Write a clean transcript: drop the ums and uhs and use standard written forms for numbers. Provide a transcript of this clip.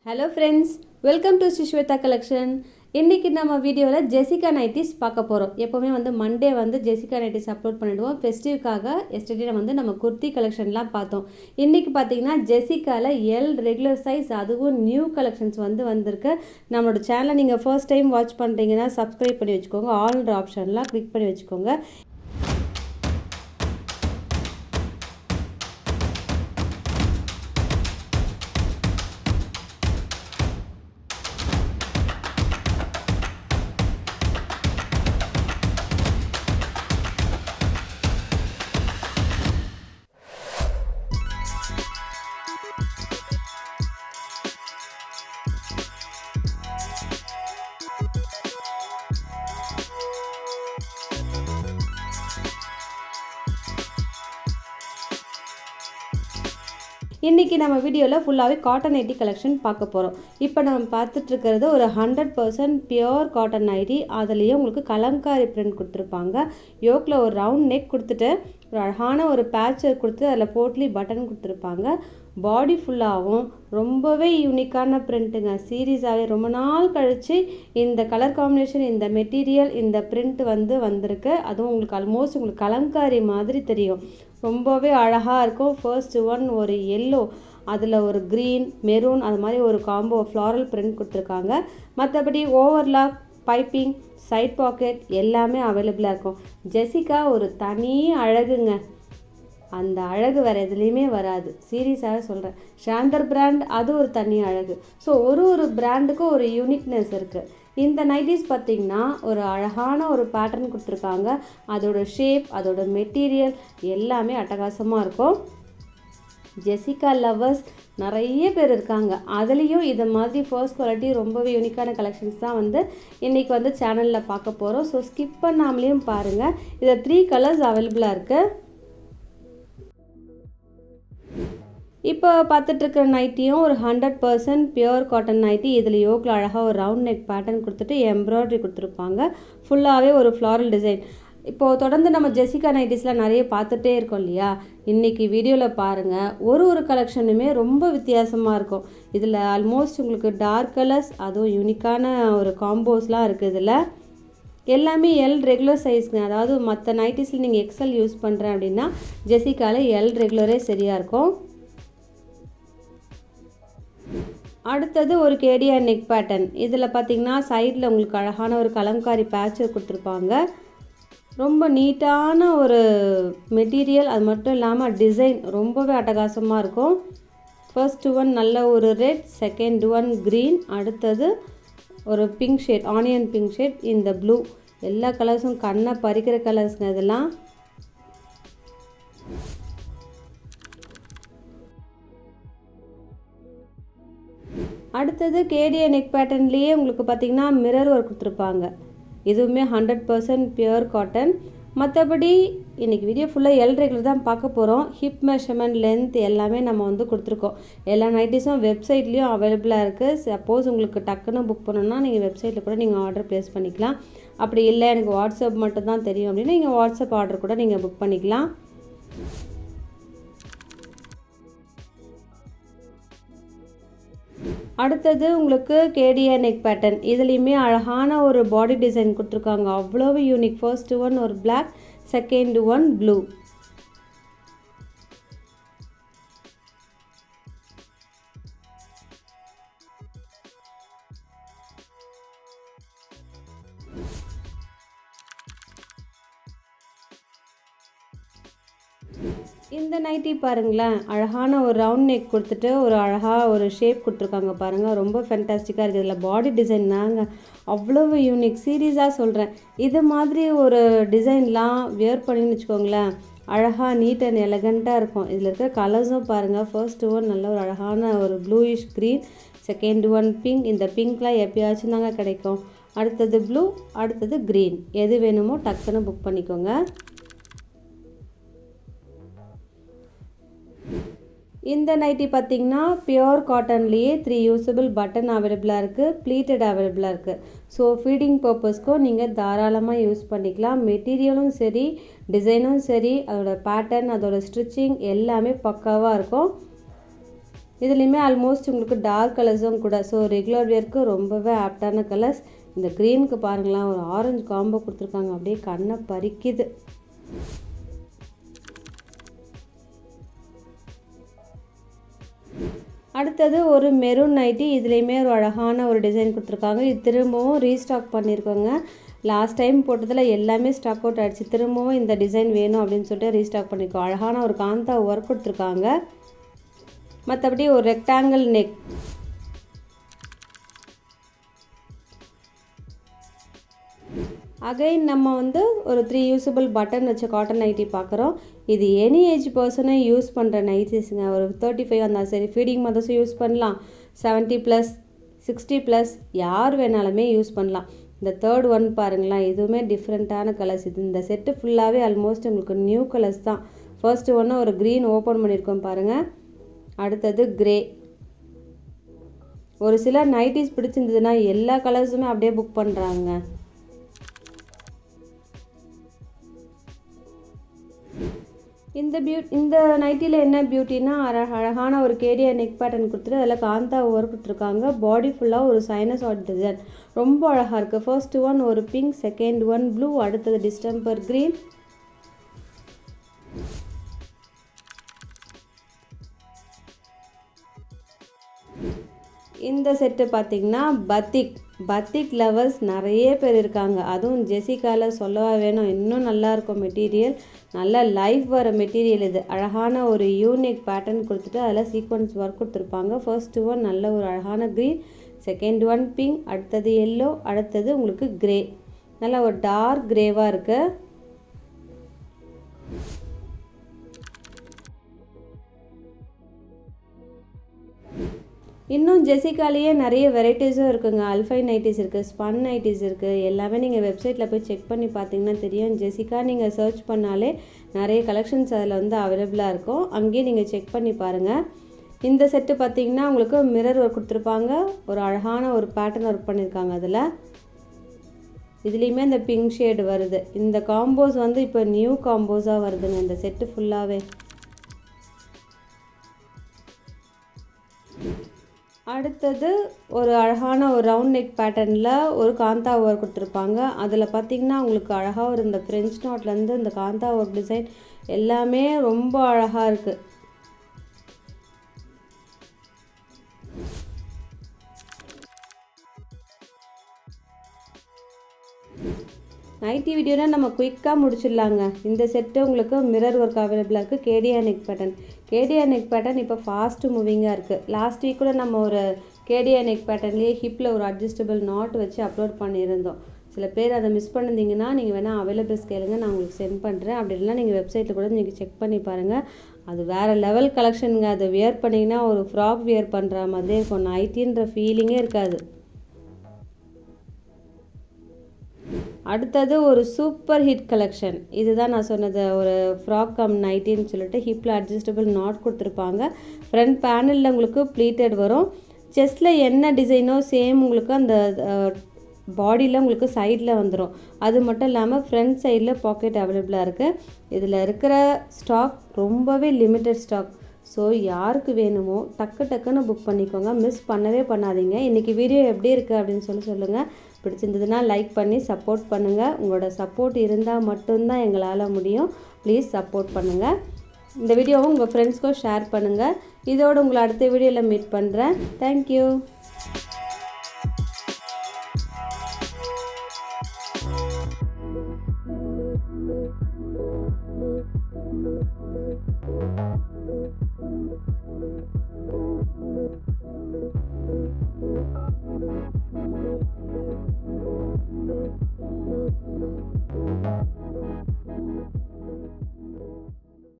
Hello friends, welcome to Shishweta collection. இன்னைக்கு நம்ம வீடியோவில் ஜெசிகா நைட்டிஸ் பார்க்க போகிறோம். எப்போவுமே மண்டே ஜெசிகா நைட்டிஸ் அப்லோட் பண்ணிவிடுவோம். ஃபெஸ்டிவ்க்காக எஸ்டர்டே நம்ம குர்த்தி கலெக்ஷன்லாம் பார்த்தோம். இன்றைக்கி பார்த்தீங்கன்னா ஜெசிகாவில் எல் ரெகுலர் சைஸ், அதுவும் நியூ கலெக்ஷன்ஸ் வந்திருக்கு. நம்மளோட சேனலை நீங்கள் ஃபர்ஸ்ட் டைம் வாட்ச் பண்ணுறீங்கன்னா சப்ஸ்கிரைப் பண்ணி வச்சுக்கோங்க. ஆல்ன்ற ஆப்ஷன்லாம் கிளிக் பண்ணி வச்சுக்கோங்க. இன்றைக்கி நம்ம வீடியோவில் ஃபுல்லாகவே காட்டன் நைட்டி கலெக்ஷன் பார்க்க போகிறோம். இப்போ நம்ம பார்த்துட்ருக்கிறது ஒரு 100% பியோர் காட்டன் நைட்டி. அதுலேயே உங்களுக்கு கலம்காரி பிரிண்ட் கொடுத்துருப்பாங்க. யோக்கில் ஒரு ரவுண்ட் நெக் கொடுத்துட்டு ஒரு அழகான ஒரு பேட்சர் கொடுத்து அதில் போட்லி பட்டன் கொடுத்துருப்பாங்க. பாடி ஃபுல்லாகவும் ரொம்பவே யூனிக்கான பிரிண்ட்டுங்க. சீரியஸாகவே ரொம்ப நாள் கழித்து இந்த கலர் காம்பினேஷன், இந்த மெட்டீரியல், இந்த பிரிண்ட் வந்திருக்கு. அதுவும் உங்களுக்கு ஆல்மோஸ்ட் உங்களுக்கு கலம்காரி மாதிரி தெரியும். ரொம்பவே அழகாக இருக்கும். ஃபர்ஸ்ட் ஒன் ஒரு எல்லோ, அதில் ஒரு க்ரீன், மெரூன், அது மாதிரி ஒரு காம்போ ஃப்ளாரல் பிரிண்ட் கொடுத்துருக்காங்க. மற்றபடி ஓவர்லாக், பைப்பிங், சைட் பாக்கெட் எல்லாமே அவைலபிளாக இருக்கும். ஜெசிகா ஒரு தனி அழகுங்க. அந்த அழகு வேறு எதுலேயுமே வராது. சீரியஸாக சொல்கிறேன். ஷாந்தர் பிராண்ட் அது ஒரு தனி அழகு. ஸோ ஒரு பிராண்டுக்கும் ஒரு யூனிக்னஸ் இருக்குது. இந்த நைட்டிஸ் பார்த்திங்கன்னா ஒரு அழகான ஒரு பேட்டர்ன் கொடுத்துருக்காங்க. அதோட ஷேப், அதோட மெட்டீரியல் எல்லாமே அட்டகாசமாக இருக்கும். ஜெசிகா லவ்வர்ஸ் நிறைய பேர் இருக்காங்க. அதுலேயும் இதை மாதிரி ஃபர்ஸ்ட் குவாலிட்டி ரொம்பவே யூனிக்கான கலெக்ஷன்ஸ் தான் இன்றைக்கி சேனலில் பார்க்க போகிறோம். ஸோ ஸ்கிப் பண்ணாமலேயும் பாருங்கள். இதில் 3 கலர்ஸ் அவைலபிளாக இருக்குது. இப்போ பார்த்துட்ருக்கிற நைட்டியும் ஒரு 100% பியோர் காட்டன் நைட்டி. இதில் யோக்கில் அழகாக ஒரு ரவுண்ட் நெக் பேட்டர்ன் கொடுத்துட்டு எம்ப்ராய்டரி கொடுத்துருப்பாங்க. ஃபுல்லாகவே ஒரு ஃப்ளாரல் டிசைன். இப்போது தொடர்ந்து நம்ம ஜெசிகா நைட்டிஸில் நிறைய பார்த்துட்டே இருக்கோம் இல்லையா? இன்றைக்கி வீடியோவில் பாருங்கள். ஒரு கலெக்ஷனுமே ரொம்ப வித்தியாசமாக இருக்கும். இதில் ஆல்மோஸ்ட் உங்களுக்கு டார்க் கலர்ஸ், அதுவும் யூனிக்கான ஒரு காம்போஸ்லாம் இருக்குது. இதில் எல்லாமே எல் ரெகுலர் சைஸ்ங்க. அதாவது மற்ற நைட்டிஸில் நீங்கள் எக்ஸல் யூஸ் பண்ணுறேன் அப்படின்னா ஜெசிகாவில் எல் ரெகுலரே சரியாக இருக்கும். அடுத்தது ஒரு கேடியா நெக் பேட்டர்ன். இதில் பார்த்திங்கன்னா சைடில் உங்களுக்கு அழகான ஒரு கலம்காரி பேட்சர் கொடுத்துருப்பாங்க. ரொம்ப நீட்டான ஒரு மெட்டீரியல். அது மட்டும் இல்லாமல் டிசைன் ரொம்பவே அட்டகாசமாக இருக்கும். ஃபர்ஸ்ட் ஒன் நல்ல ஒரு ரெட், செகண்ட் ஒன் க்ரீன், அடுத்தது ஒரு pink shade, onion pink shade, இந்த ப்ளூ. எல்லா கலர்ஸும் கண்ணை பறிக்கிற கலர்ஸுங்க இதெல்லாம். அடுத்தது கேடியா நெக் பேட்டர்ன்லேயே உங்களுக்கு பார்த்திங்கன்னா மிரர் ஒர்க் கொடுத்துருப்பாங்க. இதுவுமே 100% பியோர் காட்டன். மற்றபடி இன்றைக்கி வீடியோ ஃபுல்லாக எல் ரெகுலர் தான் பார்க்க போகிறோம். ஹிப் மெஷர்மெண்ட், லென்த் எல்லாமே நம்ம கொடுத்துருக்கோம். எல்லா நைட்டிஸும் வெப்சைட்லேயும் அவைலபிளாக இருக்குது. சப்போஸ் உங்களுக்கு டக்குன்னு புக் பண்ணணுன்னா நீங்கள் வெப்சைட்டில் கூட நீங்கள் ஆர்டர் ப்ளேஸ் பண்ணிக்கலாம். அப்படி இல்லை எனக்கு வாட்ஸ்அப் மட்டும் தான் தெரியும் அப்படின்னா நீங்கள் வாட்ஸ்அப் ஆர்டர் கூட நீங்கள் புக் பண்ணிக்கலாம். அடுத்தது உங்களுக்கு கேடியா நெக் பேட்டர்ன். இதுலேயுமே அழகான ஒரு பாடி டிசைன் கொடுத்துருக்காங்க. அவ்வளவு யூனிக். ஃபர்ஸ்ட் ஒன் ஒரு பிளாக், செகண்ட் ஒன் ப்ளூ. இந்த நைட்டி பாருங்களேன். அழகான ஒரு ரவுண்ட் நெக் கொடுத்துட்டு ஒரு அழகாக ஒரு ஷேப் கொடுத்துருக்காங்க பாருங்கள். ரொம்ப ஃபென்டாஸ்டிக்காக இருக்குது. இதில் பாடி டிசைன் தாங்க அவ்வளவு யூனிக். சீரியஸாக சொல்கிறேன். இது மாதிரி ஒரு டிசைன்லாம் வியர் பண்ணின்னு வச்சுக்கோங்களேன், அழகாக நீட் அண்ட் எலகண்ட்டாக இருக்கும். இதில் இருக்கிற கலர்ஸும் பாருங்கள். ஃபர்ஸ்ட் ஒன் நல்ல ஒரு அழகான ஒரு bluish green, second one pink. இந்த பிங்க்லாம் எப்பயாச்சும் தாங்க கிடைக்கும். அடுத்தது ப்ளூ, அடுத்தது க்ரீன். எது வேணுமோ டக்குன்னு புக் பண்ணிக்கோங்க. இந்த நைட்டி பார்த்திங்கன்னா பியோர் காட்டன்லேயே 3 யூஸபிள் பட்டன் அவைலபிளாக இருக்குது. ப்ளீட்டட் அவைலபிளாக இருக்குது. ஸோ ஃபீடிங் பர்பஸ்க்கும் நீங்கள் தாராளமாக யூஸ் பண்ணிக்கலாம். மெட்டீரியலும் சரி, டிசைனும் சரி, அதோட பேட்டர்ன், அதோட ஸ்டிச்சிங் எல்லாமே பக்காவாக இருக்கும். இதுலேயுமே ஆல்மோஸ்ட் உங்களுக்கு டார்க் கலர்ஸும் கூட. ஸோ ரெகுலர் வேர்க்கு ரொம்பவே ஆப்டான கலர்ஸ். இந்த க்ரீனுக்கு பாருங்களேன், ஒரு ஆரஞ்சு காம்போ கொடுத்துருக்காங்க, அப்படியே கண்ணை பறிக்குது. அடுத்தது ஒரு மெரூன் நைட்டி. இதுலேயுமே ஒரு அழகான ஒரு டிசைன் கொடுத்துருக்காங்க. இது திரும்பவும் ரீஸ்டாக் பண்ணியிருக்கோங்க. லாஸ்ட் டைம் போட்டதில் எல்லாமே ஸ்டாக் அவுட் ஆகிடுச்சு. திரும்பவும் இந்த டிசைன் வேணும் அப்படின்னு சொல்லிட்டு ரீஸ்டாக் பண்ணியிருக்கோம். அழகான ஒரு காந்தா ஒர்க் கொடுத்துருக்காங்க. மற்றபடி ஒரு ரெக்டாங்கிள் நெக். அகைன் நம்ம வந்து ஒரு 3 யூஸபிள் பட்டன் வச்ச காட்டன் நைட்டி பார்க்குறோம். இது எனி ஏஜ் பர்சனை யூஸ் பண்ணுற நைட்டிஸுங்க. ஒரு 35 இருந்தாலும் சரி, ஃபீடிங் மதர்ஸும் யூஸ் பண்ணலாம், 70+, 60+, யார் வேணாலுமே யூஸ் பண்ணலாம். இந்த தேர்ட் ஒன் பாருங்களேன், இதுவுமே டிஃப்ரெண்ட்டான கலர்ஸ். இந்த செட்டு ஃபுல்லாகவே ஆல்மோஸ்ட் உங்களுக்கு நியூ கலர்ஸ் தான். ஃபர்ஸ்ட் ஒன்று ஒரு க்ரீன் ஓப்பன் பண்ணியிருக்கோம் பாருங்கள். அடுத்தது க்ரே. ஒரு சில நைட்டிஸ் பிடிச்சிருந்ததுன்னா எல்லா கலர்ஸுமே அப்படியே புக் பண்ணுறாங்க. இந்த நைட்டியில் என்ன பியூட்டின்னா, அழகான ஒரு கேடியா நெக் பேட்டர்ன் கொடுத்துட்டு அதில் காந்தா ஒர்க் கொடுத்துருக்காங்க. பாடி ஃபுல்லாக ஒரு சைனஸ் ஆட் டிசைன் ரொம்ப அழகாக இருக்குது. ஃபர்ஸ்ட் ஒன் ஒரு பிங்க், செகண்ட் ஒன் ப்ளூ, அடுத்தது டிஸ்டம்பர் க்ரீன். இந்த செட்டு பார்த்திங்கன்னா பத்திக் லவர்ஸ் நிறைய பேர் இருக்காங்க. அதுவும் ஜெசிகாவில் சொல்லவா வேணும், இன்னும் நல்லாயிருக்கும் மெட்டீரியல். நல்ல லைஃப் வர மெட்டீரியல் இது. அழகான ஒரு யூனிக் பேட்டர்ன் கொடுத்துட்டு அதில் சீக்வன்ஸ் ஒர்க் கொடுத்துருப்பாங்க. ஃபர்ஸ்ட் ஒன் நல்ல ஒரு அழகான க்ரீன், செகண்ட் ஒன் பிங்க், அடுத்தது எல்லோ, அடுத்தது உங்களுக்கு க்ரே. நல்ல ஒரு டார்க் க்ரேவாக இருக்குது. இன்னும் ஜெசிகாலேயே நிறைய வெரைட்டிஸும் இருக்குங்க. அல்ஃபைன் நைட்டிஸ் இருக்குது, ஸ்பன் நைட்டிஸ் இருக்குது. எல்லாமே நீங்கள் வெப்சைட்டில் போய் செக் பண்ணி பார்த்தீங்கன்னா தெரியும். ஜெசிகா நீங்கள் சர்ச் பண்ணாலே நிறைய கலெக்ஷன்ஸ் அதில் வந்து அவைலபிளாக இருக்கும். அங்கேயே நீங்கள் செக் பண்ணி பாருங்கள். இந்த செட்டு பார்த்திங்கன்னா உங்களுக்கு மிரர் ஒர்க் கொடுத்துருப்பாங்க. ஒரு அழகான ஒரு பேட்டர்ன் ஒர்க் பண்ணியிருக்காங்க. அதில் இதுலேயுமே இந்த பிங்க் ஷேடு வருது. இந்த காம்போஸ் வந்து இப்போ நியூ காம்போஸாக வருதுங்க இந்த செட்டு ஃபுல்லாகவே. அடுத்தது ஒரு அழகான ஒரு ரவுண்ட் நெக் பேட்டர்னில் ஒரு காந்தா ஒர்க் கொடுத்துருப்பாங்க. அதில் பார்த்திங்கன்னா உங்களுக்கு அழகாக ஒரு இந்த ஃப்ரெஞ்ச் நாட்லேருந்து இந்த காந்தா ஒர்க் டிசைன் எல்லாமே ரொம்ப அழகாக இருக்குது. நைட்டி வீடியோனால் நம்ம குயிக்காக முடிச்சிடலாங்க. இந்த செட்டு உங்களுக்கு மிரர் ஒர்க் அவைலபிளாக இருக்குது. கேடியா நெக் பேட்டர்ன் இப்போ ஃபாஸ்ட்டு மூவிங்காக இருக்குது. லாஸ்ட் வீக் கூட நம்ம ஒரு கேடியா நெக் பேட்டர்ன்லேயே ஹிப்பில் ஒரு அட்ஜஸ்டபிள் நாட் வச்சு அப்லோட் பண்ணியிருந்தோம். சில பேர் அதை மிஸ் பண்ணியிருந்தீங்கன்னா நீங்கள் வேணால் அவைலபிள்ஸ் கேளுங்க, நான் உங்களுக்கு சென்ட் பண்ணுறேன். அப்படி இல்லைனா நீங்கள் வெப்சைட்டில் கூட நீங்கள் செக் பண்ணி பாருங்கள். அது வேறு லெவல் கலெக்ஷனுங்க. அதை வியர் பண்ணிங்கன்னா ஒரு ஃப்ராக் வியர் பண்ணுற மாதிரியே இருக்கும். நைட்டின்ற ஃபீலிங்கே இருக்காது. அடுத்தது ஒரு சூப்பர் ஹிட் கலெக்ஷன். இதுதான் நான் சொன்னது, ஒரு ஃப்ராக் கம் நைட்டின்னு சொல்லிட்டு ஹிப்பில் அட்ஜஸ்டபிள் நாட் கொடுத்துருப்பாங்க. ஃப்ரண்ட் பேனலில் உங்களுக்கு ப்ளீட்டட் வரும். செஸ்ட்டில் என்ன டிசைனோ சேம் உங்களுக்கு அந்த பாடியில் உங்களுக்கு சைடில் வந்துடும். அது மட்டும் இல்லாமல் ஃப்ரண்ட் சைடில் பாக்கெட் அவைலபிளாக இருக்குது. இதில் இருக்கிற ஸ்டாக் ரொம்பவே லிமிட்டட் ஸ்டாக். ஸோ யாருக்கு வேணுமோ டக்குன்னு புக் பண்ணிக்கோங்க, மிஸ் பண்ணவே பண்ணாதீங்க. இன்றைக்கி வீடியோ எப்படி இருக்குது அப்படின்னு சொல்லுங்கள். பிடிச்சிருந்ததுன்னா லைக் பண்ணி சப்போர்ட் பண்ணுங்கள். உங்களோட சப்போர்ட் இருந்தால் மட்டும்தான் எங்களால் முடியும். ப்ளீஸ் சப்போர்ட் பண்ணுங்கள். இந்த வீடியோவை உங்கள் ஃப்ரெண்ட்ஸ்க்கும் ஷேர் பண்ணுங்கள். இதோடு உங்களை அடுத்த வீடியோவில் மீட் பண்ணுறேன். தேங்க்யூ. Thank you.